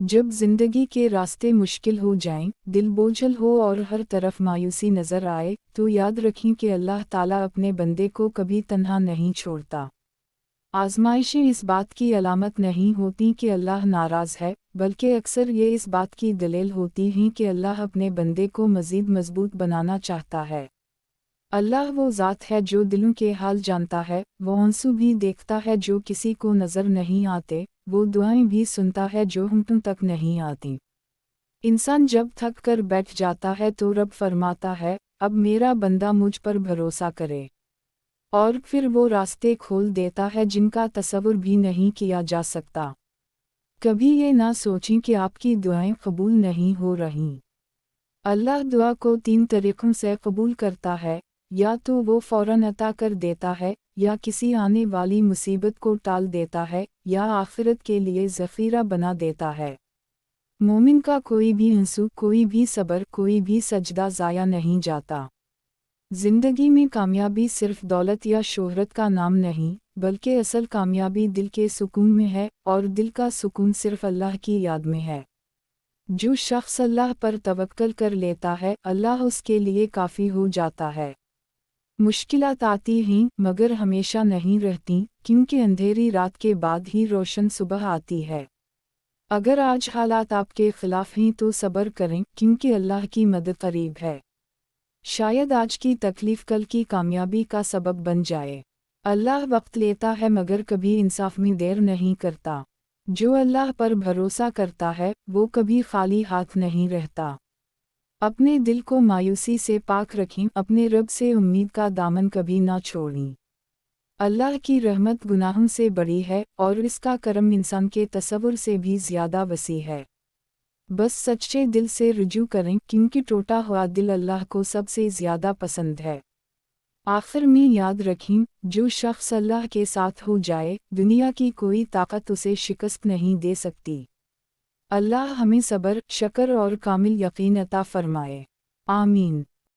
जब जिंदगी के रास्ते मुश्किल हो जाएं, दिल बोझल हो और हर तरफ मायूसी नजर आए, तो याद रखें कि अल्लाह ताला अपने बंदे को कभी तन्हा नहीं छोड़ता। आजमाइशें इस बात की अलामत नहीं होती कि अल्लाह नाराज़ है, बल्कि अक्सर ये इस बात की दलील होती हैं कि अल्लाह अपने बंदे को मज़ीद मजबूत बनाना चाहता है। अल्लाह वो ज़ात है जो दिलों के हाल जानता है, वो आंसू भी देखता है जो किसी को नज़र नहीं आते, वो दुआएं भी सुनता है जो होंठों तक नहीं आती। इंसान जब थक कर बैठ जाता है तो रब फरमाता है, अब मेरा बंदा मुझ पर भरोसा करे। और फिर वो रास्ते खोल देता है जिनका तसव्वुर भी नहीं किया जा सकता। कभी ये ना सोचें कि आपकी दुआएं कबूल नहीं हो रहीं। अल्लाह दुआ को 3 तरीक़ों से कबूल करता है, या तो वो फ़ौरन अता कर देता है, या किसी आने वाली मुसीबत को टाल देता है, या आखिरत के लिए ज़ख़ीरा बना देता है। मोमिन का कोई भी आंसू, कोई भी सब्र, कोई भी सजदा ज़ाया नहीं जाता। ज़िंदगी में कामयाबी सिर्फ दौलत या शोहरत का नाम नहीं, बल्कि असल कामयाबी दिल के सुकून में है, और दिल का सुकून सिर्फ अल्लाह की याद में है। जो शख्स अल्लाह पर तवक्कल कर लेता है, अल्लाह उसके लिए काफ़ी हो जाता है। मुश्किलात आती हैं, मगर हमेशा नहीं रहती, क्योंकि अंधेरी रात के बाद ही रोशन सुबह आती है। अगर आज हालात आपके खिलाफ हैं तो सब्र करें, क्योंकि अल्लाह की मदद करीब है। शायद आज की तकलीफ कल की कामयाबी का सबब बन जाए। अल्लाह वक्त लेता है मगर कभी इंसाफ में देर नहीं करता। जो अल्लाह पर भरोसा करता है, वो कभी खाली हाथ नहीं रहता। अपने दिल को मायूसी से पाक रखें, अपने रब से उम्मीद का दामन कभी ना छोड़ें। अल्लाह की रहमत गुनाहों से बड़ी है, और इसका करम इंसान के तसव्वुर से भी ज़्यादा वसी है। बस सच्चे दिल से रुजू करें, क्योंकि टूटा हुआ दिल अल्लाह को सबसे ज़्यादा पसंद है। आखिर में याद रखें, जो शख्स अल्लाह के साथ हो जाए, दुनिया की कोई ताकत उसे शिकस्त नहीं दे सकती। अल्लाह हमें सब्र, शक्र और कामिल यकीन अता फरमाए। आमीन।